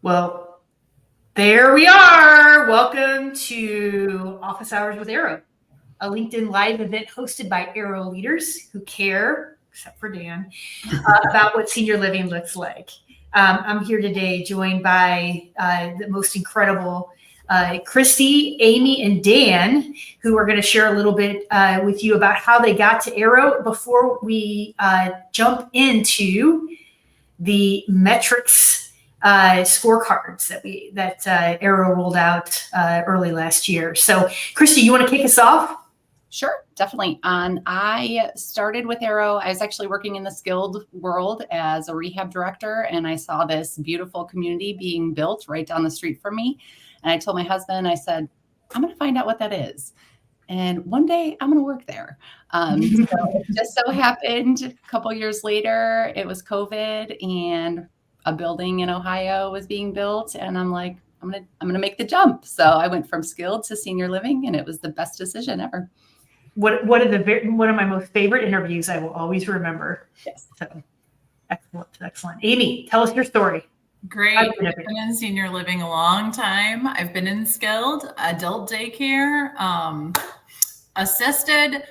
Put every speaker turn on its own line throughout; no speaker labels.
Well, there we are. Welcome to Office Hours with Aero, a LinkedIn Live event hosted by Aero leaders who care, except for Dan, about what senior living looks like. I'm here today joined by the most incredible Christie, Amy, and Dan, who are going to share a little bit with you about how they got to Aero before we jump into the metrics scorecards that Aero rolled out early last year. So, Christie, you want to kick us off?
Sure, definitely. I started with Aero. I was actually working in the skilled world as a rehab director, and I saw this beautiful community being built right down the street from me. And I told my husband, I said, I'm going to find out what that is. And one day I'm going to work there. So it just so happened a couple years later, it was COVID and a building in Ohio was being built. And I'm like, I'm going to make the jump. So I went from skilled to senior living, and it was the best decision ever.
One of my most favorite interviews I will always remember.
Yes.
So excellent. Amy, tell us your story.
Great. I've been in senior living a long time. I've been in skilled, adult daycare, assisted.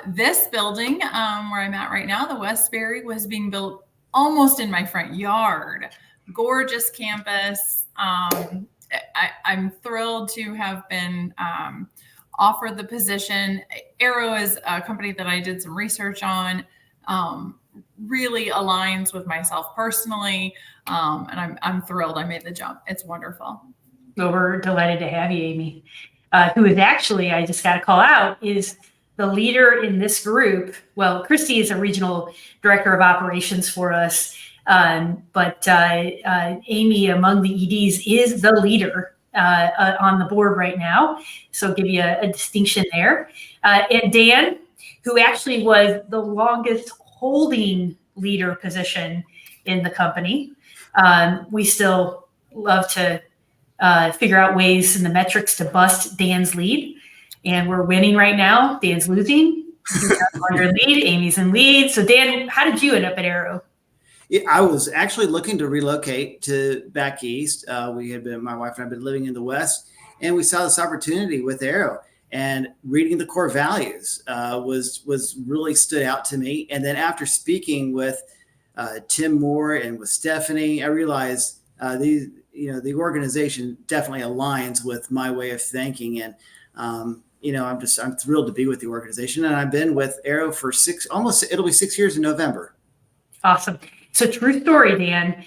This building where I'm at right now, the Westbury, was being built almost in my front yard. Gorgeous campus. I'm thrilled to have been offered the position. Aero is a company that I did some research on. Really aligns with myself personally, and I'm thrilled I made the jump. It's wonderful.
Well, we're delighted to have you, Amy, who is actually, I just got to call out, is the leader in this group. Well, Christie is a regional director of operations for us, but Amy, among the EDs, is the leader on the board right now. So give you a distinction there. And Dan, who actually was the longest holding leader position in the company. We still love to figure out ways in the metrics to bust Dan's lead. And we're winning right now. Dan's losing. You're under lead. Amy's in lead. So Dan, how did you end up at Aero?
Yeah, I was actually looking to relocate to back east. My wife and I have been living in the West, and we saw this opportunity with Aero. And reading the core values was really stood out to me. And then after speaking with Tim Moore and with Stephanie, I realized the organization definitely aligns with my way of thinking. And I'm thrilled to be with the organization. And I've been with Aero for it'll be 6 years in November.
Awesome. So true story, Dan.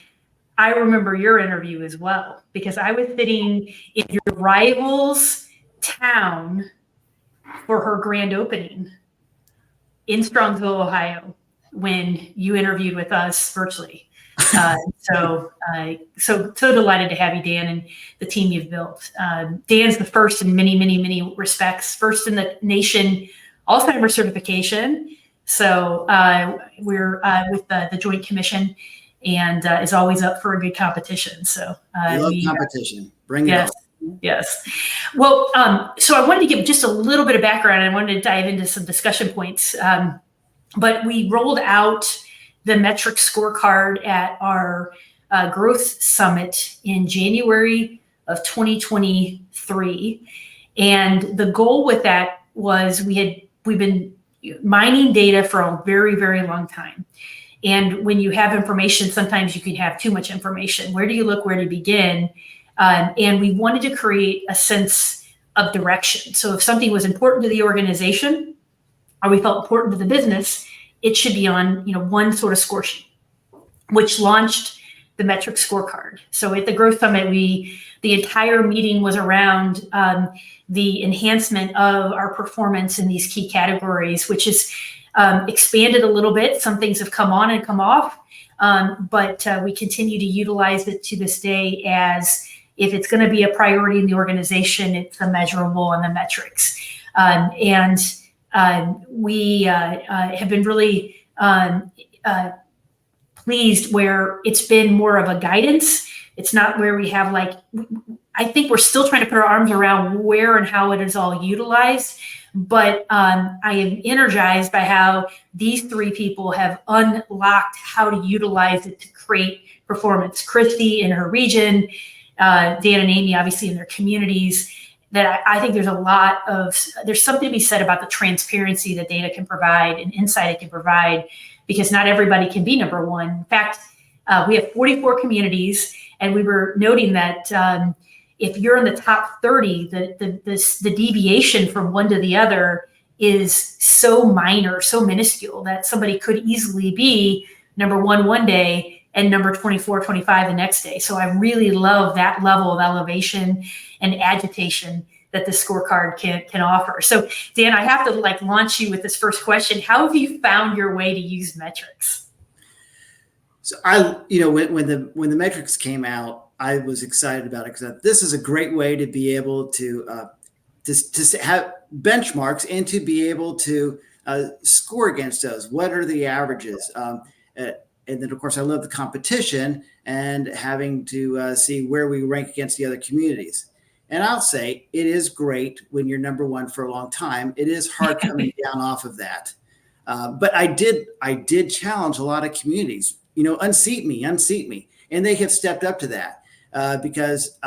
I remember your interview as well, because I was sitting in your rival's town for her grand opening in Strongsville, Ohio, when you interviewed with us virtually. So delighted to have you, Dan, and the team you've built. Dan's the first in many, many, many respects, first in the nation Alzheimer's certification. So we're with the Joint Commission, and is always up for a good competition. So
I love competition. Bring it
on. Yes. Well, so I wanted to give just a little bit of background. I wanted to dive into some discussion points. But we rolled out the metric scorecard at our growth summit in January of 2023. And the goal with that was we've been mining data for a very, very long time. And when you have information, sometimes you can have too much information. Where do you look? Where to begin? And we wanted to create a sense of direction. So if something was important to the organization, or we felt important to the business, it should be on one sort of score sheet, which launched the metric scorecard. So at the Growth Summit, the entire meeting was around the enhancement of our performance in these key categories, which is expanded a little bit. Some things have come on and come off, but we continue to utilize it to this day as if it's going to be a priority in the organization, it's the measurable on the metrics. We have been really pleased where it's been more of a guidance. It's not where we have I think we're still trying to put our arms around where and how it is all utilized. But I am energized by how these three people have unlocked how to utilize it to great performance. Christie in her region, Dan and Amy, obviously in their communities, that I think there's something to be said about the transparency that data can provide and insight it can provide, because not everybody can be number one. In fact, we have 44 communities, and we were noting that if you're in the top 30, the deviation from one to the other is so minor, so minuscule, that somebody could easily be number one day and number 24, 25 the next day. So I really love that level of elevation and agitation that the scorecard can offer. So Dan, I have to launch you with this first question. How have you found your way to use metrics?
So when the metrics came out, I was excited about it, because this is a great way to be able to have benchmarks and to be able to score against those. What are the averages? And then, of course, I love the competition and having to see where we rank against the other communities. And I'll say it is great when you're number one for a long time. It is hard coming down off of that. But I did challenge a lot of communities, unseat me. And they have stepped up to that because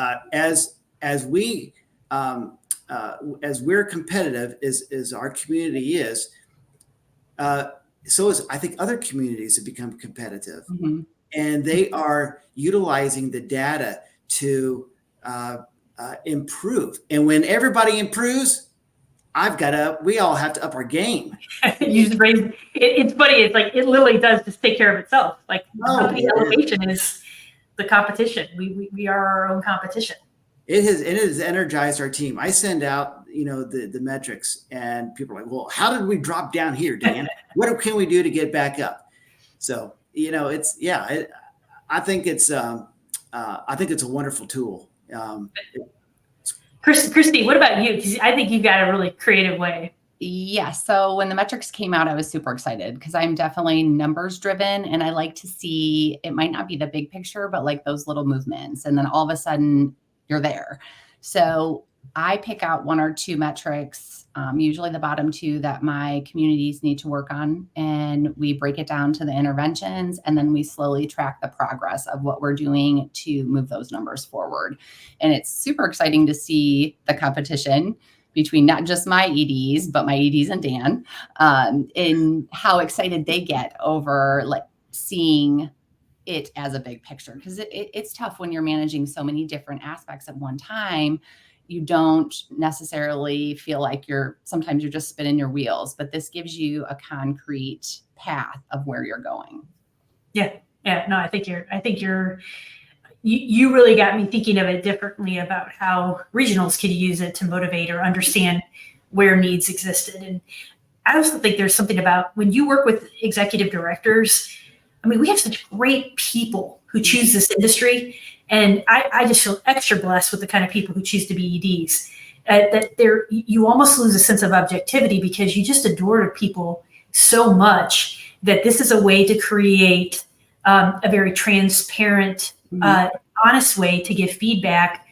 as we're competitive as our community is, so is, I think, other communities have become competitive, and they are utilizing the data to improve. And when everybody improves, we all have to up our game.
It's funny. It's like, it literally does just take care of itself. The elevation is the competition. We are our own competition.
It has energized our team. I send out, the metrics, and people are like, well, how did we drop down here, Dan? What can we do to get back up? So, I think it's a wonderful tool.
Christie, what about you? Because I think you've got a really creative way.
Yeah. So when the metrics came out, I was super excited, because I'm definitely numbers driven, and I like to see, it might not be the big picture, but those little movements, and then all of a sudden you're there. So I pick out one or two metrics, usually the bottom two, that my communities need to work on. And we break it down to the interventions, and then we slowly track the progress of what we're doing to move those numbers forward. And it's super exciting to see the competition between not just my EDs, but my EDs and Dan, in how excited they get over seeing it as a big picture, because it's tough when you're managing so many different aspects at one time. You don't necessarily feel like sometimes you're just spinning your wheels, but this gives you a concrete path of where you're going.
Yeah. No, I think you really got me thinking of it differently about how regionals could use it to motivate or understand where needs existed. And I also think there's something about when you work with executive directors. I mean, we have such great people who choose this industry, and I just feel extra blessed with the kind of people who choose to be EDs. You almost lose a sense of objectivity, because you just adore people so much that this is a way to create a very transparent, honest way to give feedback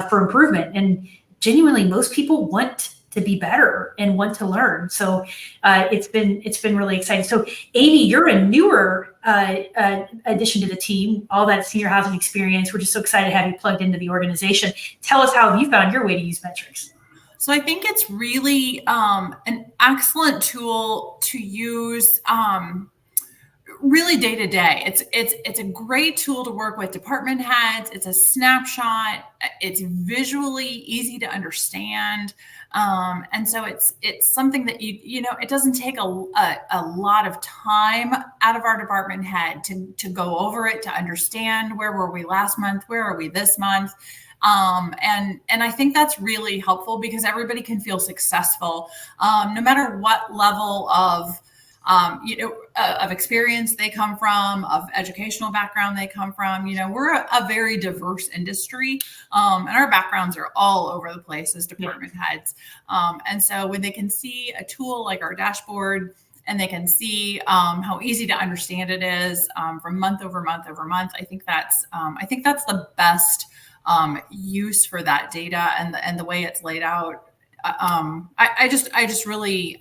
for improvement. And genuinely, most people want to be better and want to learn. So it's been really exciting. So Amy, you're a newer addition to the team, all that senior housing experience. We're just so excited to have you plugged into the organization. Tell us, how have you found your way to use metrics?
So I think it's really an excellent tool to use really day to day. It's a great tool to work with department heads. It's a snapshot. It's visually easy to understand. And so it's something that it doesn't take a lot of time out of our department head to go over it, to understand where were we last month, where are we this month. And I think that's really helpful, because everybody can feel successful, no matter what level of experience they come from, of educational background they come from. We're a very diverse industry, and our backgrounds are all over the place as department heads. And so when they can see a tool like our dashboard, and they can see how easy to understand it is from month over month over month, I think that's the best use for that data, and the way it's laid out. I just really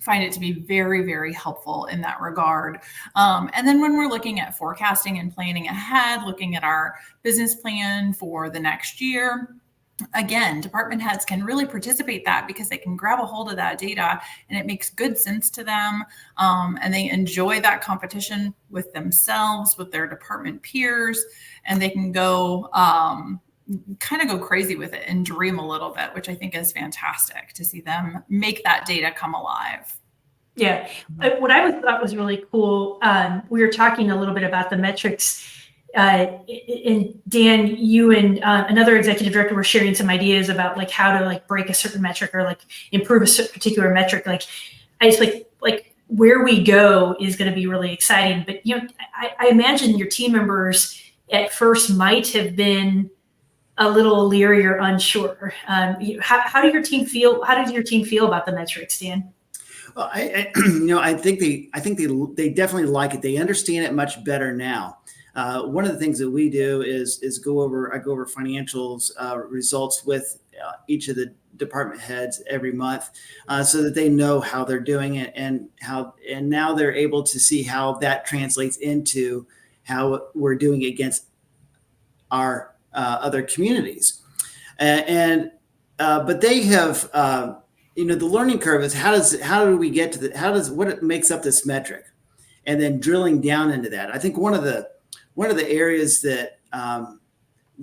find it to be very, very helpful in that regard. And then when we're looking at forecasting and planning ahead, looking at our business plan for the next year, again, department heads can really participate that because they can grab a hold of that data and it makes good sense to them. And they enjoy that competition with themselves, with their department peers, and they can go kind of go crazy with it and dream a little bit, which I think is fantastic to see them make that data come alive.
Yeah. What I thought was really cool, we were talking a little bit about the metrics, and Dan, you and another executive director were sharing some ideas about like how to like break a certain metric or like improve a certain particular metric. Like I just like where we go is going to be really exciting. But I imagine your team members at first might have been a little leery or unsure. How did your team feel? How did your team feel about the metrics, Dan?
Well, I think they definitely like it. They understand it much better now. One of the things that we do is I go over financials results with each of the department heads every month, so that they know how they're doing it and now they're able to see how that translates into how we're doing against our other communities, but they have the learning curve is how do we get to what makes up this metric, and then drilling down into that. I think one of the areas that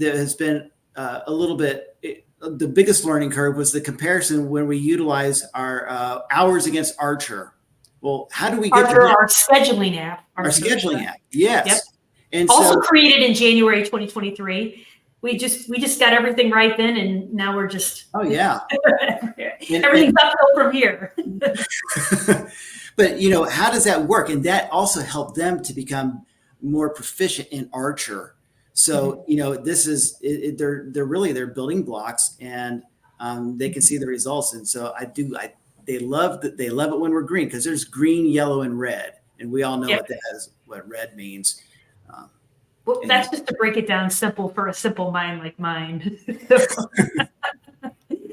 has been a little bit the biggest learning curve was the comparison when we utilize our hours against Archer. Well, how do we get
Archer, our scheduling app?
Our scheduling app, yes.
Yep.
And
also created in January 2023. We just got everything right then, and now we're just everything's uphill from here.
But how does that work? And that also helped them to become more proficient in Archer. So this is they're building blocks, and they can see the results. And so they love it when we're green, because there's green, yellow, and red, and we all know what red means.
Well, that's just to break it down simple for a simple mind like mine.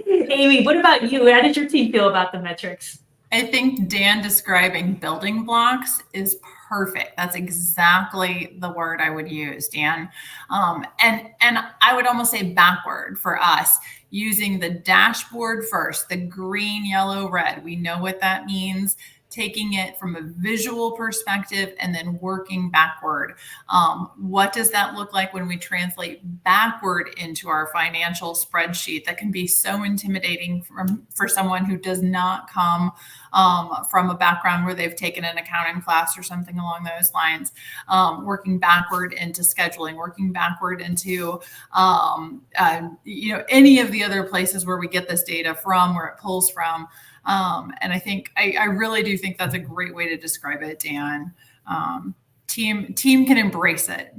Amy, what about you? How did your team feel about the metrics?
I think Dan describing building blocks is perfect. That's exactly the word I would use, Dan. And I would almost say backward for us, using the dashboard first, the green, yellow, red. We know what that means. Taking it from a visual perspective and then working backward. What does that look like when we translate backward into our financial spreadsheet? That can be so intimidating for someone who does not come from a background where they've taken an accounting class or something along those lines. Working backward into scheduling, working backward into any of the other places where we get this data from, where it pulls from. And I think I really do think that's a great way to describe it, Dan. Team can embrace it.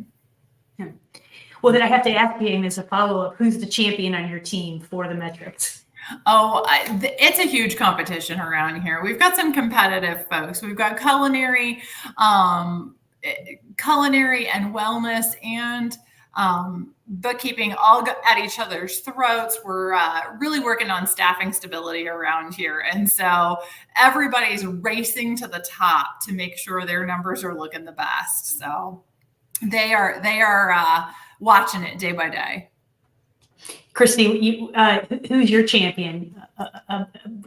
Well, then I have to ask you, Amy, as a follow-up, who's the champion on your team for the metrics?
Oh, it's a huge competition around here. We've got some competitive folks. We've got culinary and wellness and bookkeeping all at each other's throats. We're really working on staffing stability around here. And so everybody's racing to the top to make sure their numbers are looking the best. So they are watching it day by day.
Christie, who's your champion?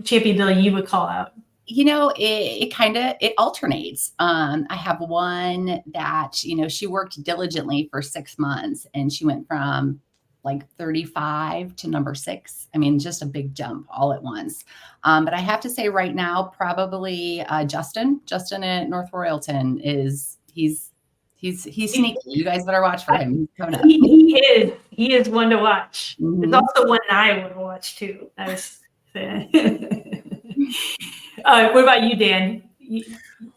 Champion Bill you would call out?
It alternates. I have one that, she worked diligently for 6 months, and she went from like 35 to number 6. I mean, just a big jump all at once. But I have to say right now, probably Justin at North Royalton he's sneaky. You guys better watch for him. He's coming up.
He is one to watch. Mm-hmm. There's also one I would watch too. I was saying. What about you, Dan? Who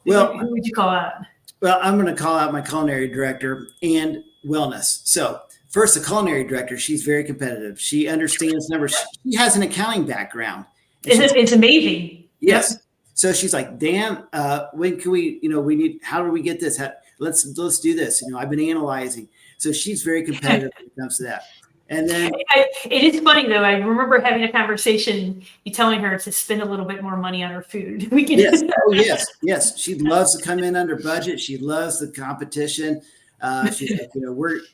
would you call out?
Well, I'm going to call out my culinary director and wellness. So first, the culinary director, she's very competitive. She understands numbers. She has an accounting background.
It's amazing.
Yes. Yep. So she's like, Dan, when can we, how do we get this? Let's do this. I've been analyzing. So she's very competitive when it comes to that. And then
It is funny though. I remember having a conversation, you telling her to spend a little bit more money on her food.
yes, oh yes. She loves to come in under budget. She loves the competition. She's like,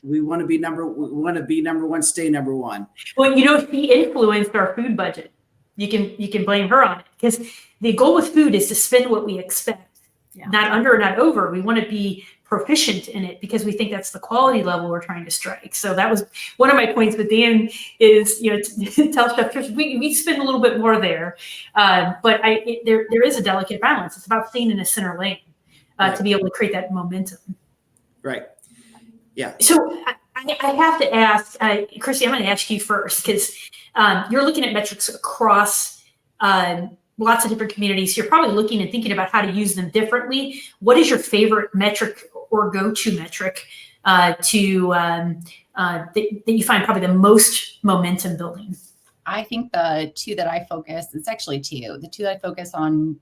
we want to be number one, stay number one.
Well, she influenced our food budget. You can blame her on it, because the goal with food is to spend what we expect, not under or not over. We want to be proficient in it because we think that's the quality level we're trying to strike. So that was one of my points with Dan is, tell chefs we spend a little bit more there, but there is a delicate balance. It's about staying in a center lane to be able to create that momentum.
Right. Yeah.
So I have to ask, Christie, I'm going to ask you first, because you're looking at metrics across lots of different communities. You're probably looking and thinking about how to use them differently. What is your favorite metric or go-to metric that you find probably the most momentum building?
I think the two that I focus, it's actually two. The two that I focus on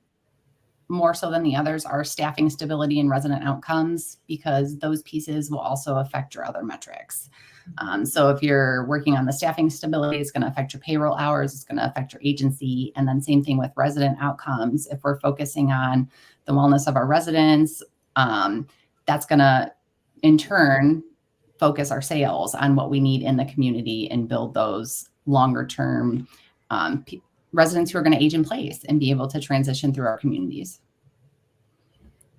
more so than the others are staffing stability and resident outcomes, because those pieces will also affect your other metrics. So if you're working on the staffing stability, it's going to affect your payroll hours, it's going to affect your agency. And then same thing with resident outcomes. If we're focusing on the wellness of our residents, that's going to in turn focus our sales on what we need in the community and build those longer term residents who are going to age in place and be able to transition through our communities.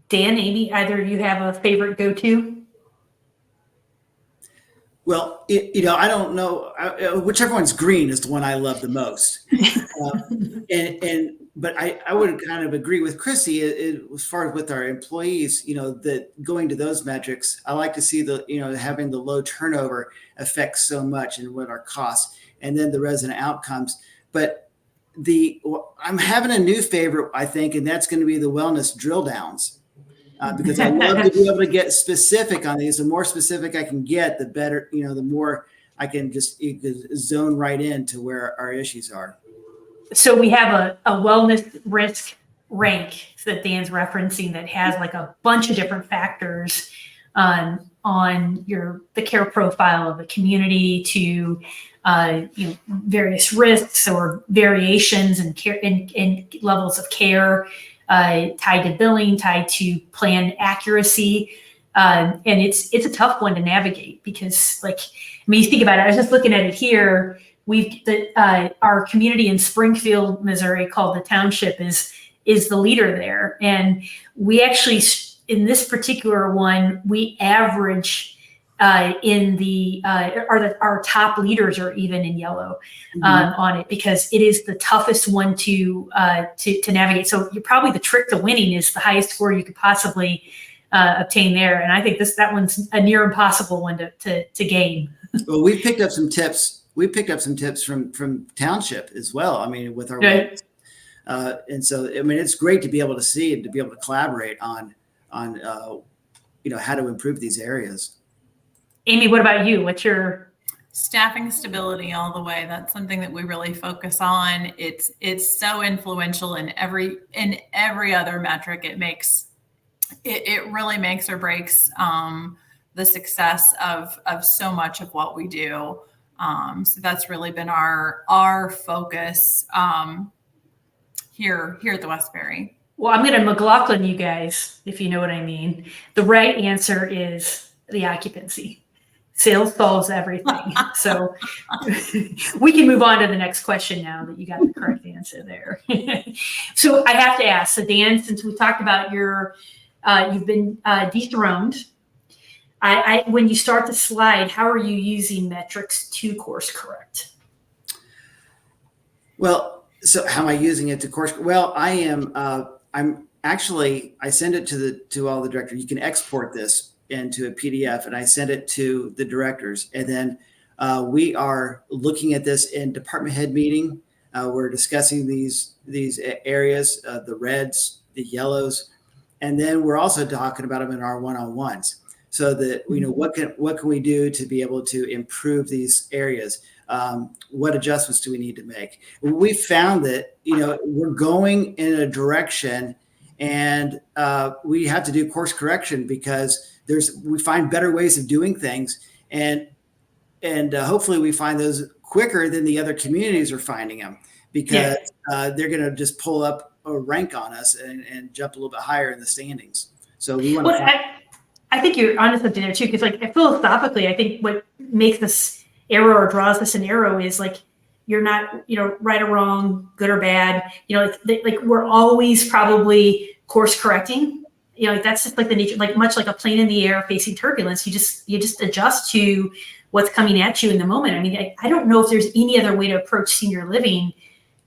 Dan, Amy, either of you have a favorite go-to?
Well, I don't know. Whichever one's green is the one I love the most. But I would kind of agree with Chrissy as far as with our employees, that going to those metrics, I like to see having the low turnover affects so much and what our costs, and then the resident outcomes. But I'm having a new favorite, I think, and that's going to be the wellness drill downs. Because I love to be able to get specific on these. The more specific I can get, the better, the more I can just zone right into where our issues are.
So we have a wellness risk rank that Dan's referencing that has like a bunch of different factors on the care profile of the community to various risks or variations in care in levels of care. Tied to billing, tied to plan accuracy. And it's a tough one to navigate because you think about it, I was just looking at it here. Our community in Springfield, Missouri, called the Township, is the leader there. And we actually, in this particular one, we average our top leaders are even in yellow on it, because it is the toughest one to navigate. So you're probably the trick to winning is the highest score you could possibly obtain there. And I think that one's a near impossible one to gain. Well,
we picked up some tips. We picked up some tips from Township as well. I mean, with our and so it's great to be able to see and to be able to collaborate on how to improve these areas.
Amy, what about you? What's your
staffing stability all the way? That's something that we really focus on. It's so influential in every other metric. It really makes or breaks the success of so much of what we do. So that's really been our focus here at the Westbury.
Well, I'm going to McLaughlin you guys, if you know what I mean. The right answer is the occupancy. Sales solves everything. So we can move on to the next question now that you got the correct answer there. So I have to ask, so Dan, since we talked about you've been dethroned, when you start the slide, how are you using metrics to course correct?
Well, so how am I using it to course? Well, I am. I send it to all the directors. You can export this into a PDF, and I send it to the directors. And then we are looking at this in department head meeting. We're discussing these areas, the reds, the yellows, and then we're also talking about them in our one-on-ones. So that what can we do to be able to improve these areas? What adjustments do we need to make? We found that we're going in a direction, and we have to do course correction because we find better ways of doing things, and hopefully we find those quicker than the other communities are finding them, because they're going to just pull up a rank on us and jump a little bit higher in the standings. So we want to.
I think you're onto something there too, because like philosophically, I think what makes this arrow or draws this an arrow is like you're not, right or wrong, good or bad. Like we're always probably course correcting. Like that's just like the nature, like much like a plane in the air facing turbulence. You just adjust to what's coming at you in the moment. I mean, I don't know if there's any other way to approach senior living,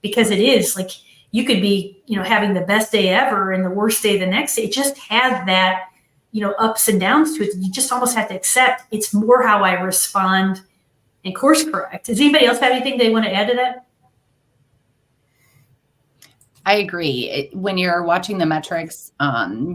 because it is like you could be, having the best day ever and the worst day the next day. It just has that, ups and downs to it. You just almost have to accept it's more how I respond and course correct. Does anybody else have anything they want to add to that?
I agree. When you're watching the metrics,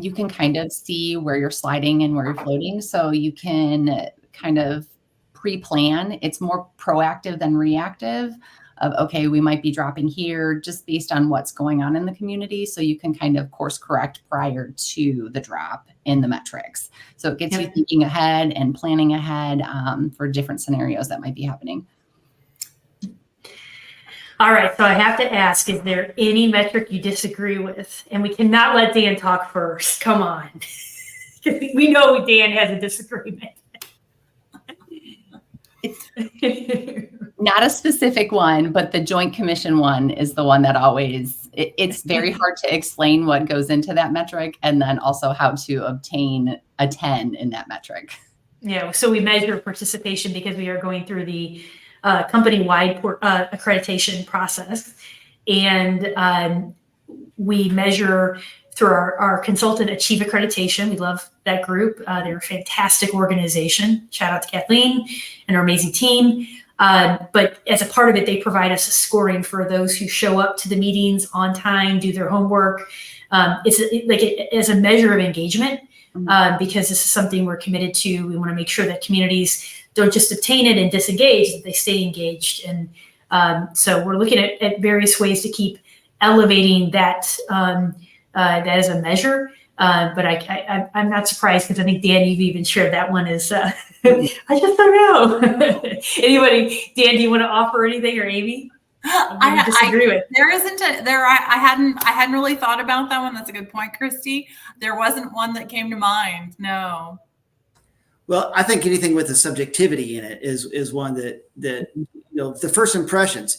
you can kind of see where you're sliding and where you're floating. So you can kind of pre-plan. It's more proactive than reactive of, okay, we might be dropping here just based on what's going on in the community. So you can kind of course correct prior to the drop in the metrics. So it gets you thinking ahead and planning ahead for different scenarios that might be happening.
All right, so I have to ask, is there any metric you disagree with? And we cannot let Dan talk first. Come on. We know Dan has a disagreement.
Not a specific one, but the Joint Commission one is the one that always, it's very hard to explain what goes into that metric, and then also how to obtain a 10 in that metric.
Yeah, so we measure participation because we are going through the company-wide accreditation process. And we measure through our consultant Achieve Accreditation. We love that group. They're a fantastic organization. Shout out to Kathleen and our amazing team. But as a part of it, they provide us a scoring for those who show up to the meetings on time, do their homework. As a measure of engagement, because this is something we're committed to. We want to make sure that communities don't just obtain it and disengage, that they stay engaged. And so we're looking at various ways to keep elevating that as a measure. But I'm not surprised, because I think, Dan, you've even shared that one as, I just don't know. Anybody, Dan, do you want to offer anything, or Amy? I disagree with.
There isn't I hadn't really thought about that one. That's a good point, Christy. There wasn't one that came to mind. No.
Well, I think anything with the subjectivity in it is one that the first impressions.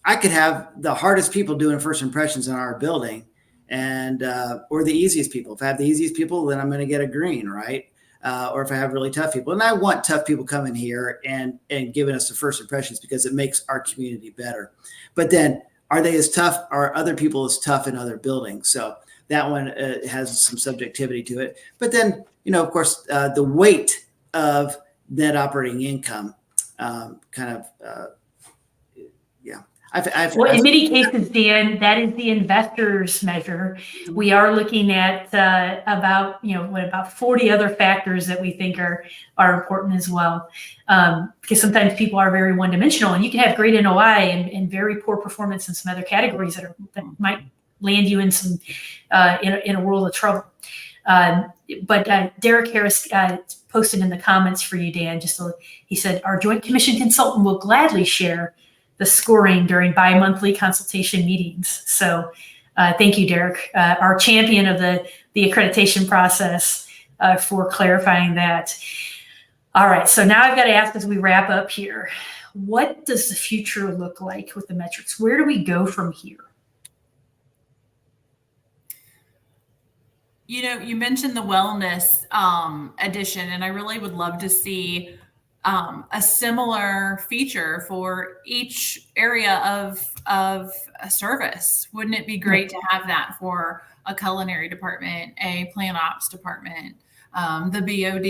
I could have the hardest people doing first impressions in our building, and or the easiest people. If I have the easiest people, then I'm going to get a green, right? Or if I have really tough people, and I want tough people coming here and giving us the first impressions, because it makes our community better. But then, are they as tough? Are other people as tough in other buildings? So that one has some subjectivity to it. But then, of course, the weight of net operating income,
Well, in many cases, Dan, that is the investor's measure. We are looking at about 40 other factors that we think are important as well. Because sometimes people are very one-dimensional, and you can have great NOI and very poor performance in some other categories that might land you in some in a world of trouble. But Derek Harris posted in the comments for you, Dan. He said, our Joint Commission consultant will gladly share the scoring during bi-monthly consultation meetings. So thank you, Derek, our champion of the accreditation process, for clarifying that. All right, so now I've got to ask, as we wrap up here, what does the future look like with the metrics? Where do we go from here?
You mentioned the wellness addition, and I really would love to see a similar feature for each area of a service. Wouldn't it be great to have that for a culinary department, a plant ops department, the BOD,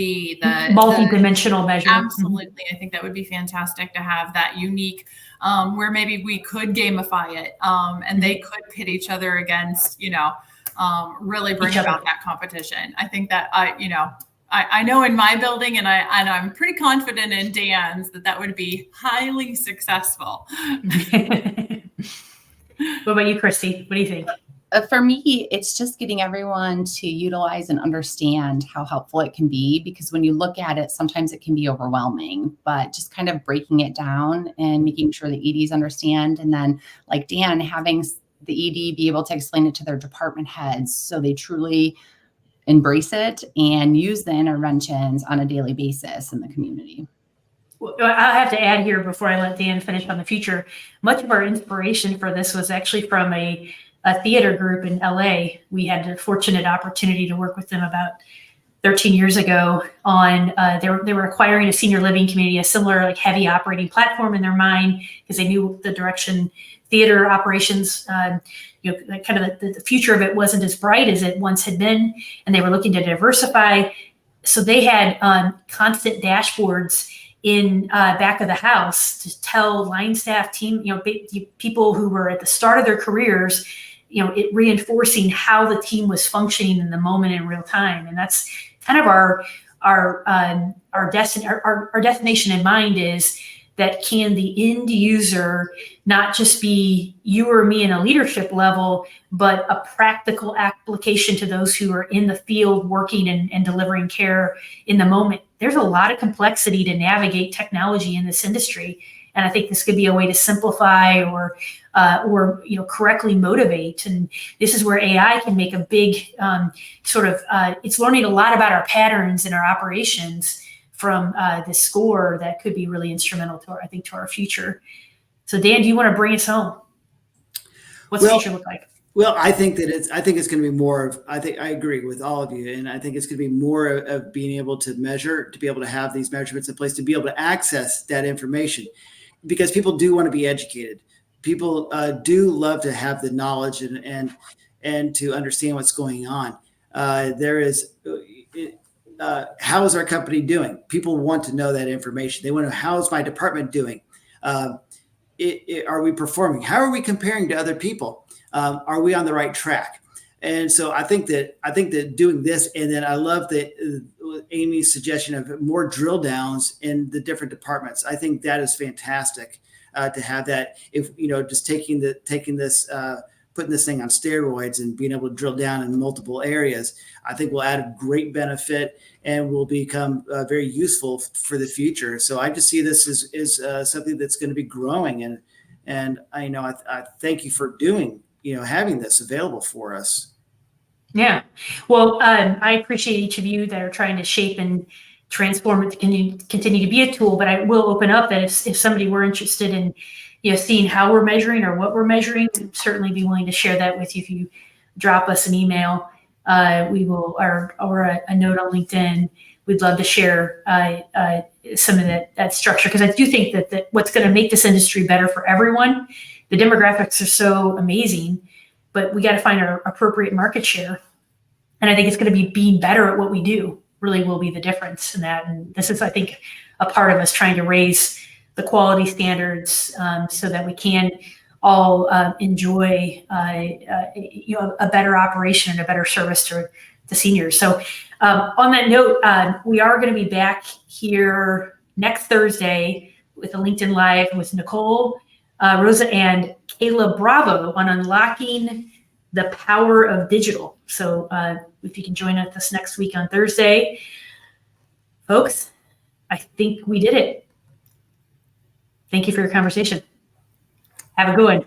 the
multi-dimensional measure?
Absolutely. Mm-hmm. I think that would be fantastic to have that unique, where maybe we could gamify it, and they could pit each other against, really bring about that competition. I think that I know in my building, and I'm pretty confident in Dan's, that would be highly successful.
What about you, Christy? What do you think?
For me, it's just getting everyone to utilize and understand how helpful it can be, because when you look at it, sometimes it can be overwhelming, but just kind of breaking it down and making sure the EDs understand. And then, like Dan, having the ED be able to explain it to their department heads so they truly embrace it and use the interventions on a daily basis in the community.
Well, I have to add here before I let Dan finish on the future. Much of our inspiration for this was actually from a theater group in LA. We had the fortunate opportunity to work with them about 13 years ago on, they were acquiring a senior living community, a similar like heavy operating platform in their mind, because they knew the direction theater operations, kind of the future of it wasn't as bright as it once had been, and they were looking to diversify. So they had constant dashboards in back of the house to tell line staff, team, people who were at the start of their careers, it reinforcing how the team was functioning in the moment in real time. And that's kind of our destination in mind, is that can the end user not just be you or me in a leadership level, but a practical application to those who are in the field working and delivering care in the moment. There's a lot of complexity to navigate technology in this industry. And I think this could be a way to simplify or correctly motivate. And this is where AI can make a big it's learning a lot about our patterns in our operations from the score that could be really instrumental to our future. So Dan, do you want to bring us home? What's the future look like?
Well, I think it's going to be more of, I agree with all of you. And I think it's going to be more of being able to measure, to be able to have these measurements in place, to be able to access that information, because people do want to be educated. People do love to have the knowledge and to understand what's going on. How is our company doing? People want to know that information. They want to know, how is my department doing? Are we performing? How are we comparing to other people? Are we on the right track? And so I think that doing this, and then I love Amy's suggestion of more drill downs in the different departments. I think that is fantastic to have that. If just taking this. Putting this thing on steroids and being able to drill down in multiple areas, I think will add a great benefit and will become very useful for the future. So I just see this as something that's going to be growing, and I thank you for having this available for us.
Yeah, well, I appreciate each of you that are trying to shape and transform it to continue to be a tool. But I will open up that if somebody were interested in seeing how we're measuring or what we're measuring, we'd certainly be willing to share that with you. If you drop us an email, we will, or a note on LinkedIn, we'd love to share some of that structure, because I do think that what's going to make this industry better for everyone. The demographics are so amazing, but we got to find our appropriate market share. And I think it's going to be being better at what we do really will be the difference in that. And this is, I think, a part of us trying to raise the quality standards so that we can all enjoy a better operation and a better service to seniors. So on that note, we are going to be back here next Thursday with a LinkedIn Live with Nicole, Rosa, and Kayla Bravo on unlocking the power of digital. So if you can join us next week on Thursday, folks, I think we did it. Thank you for your conversation. Have a good one.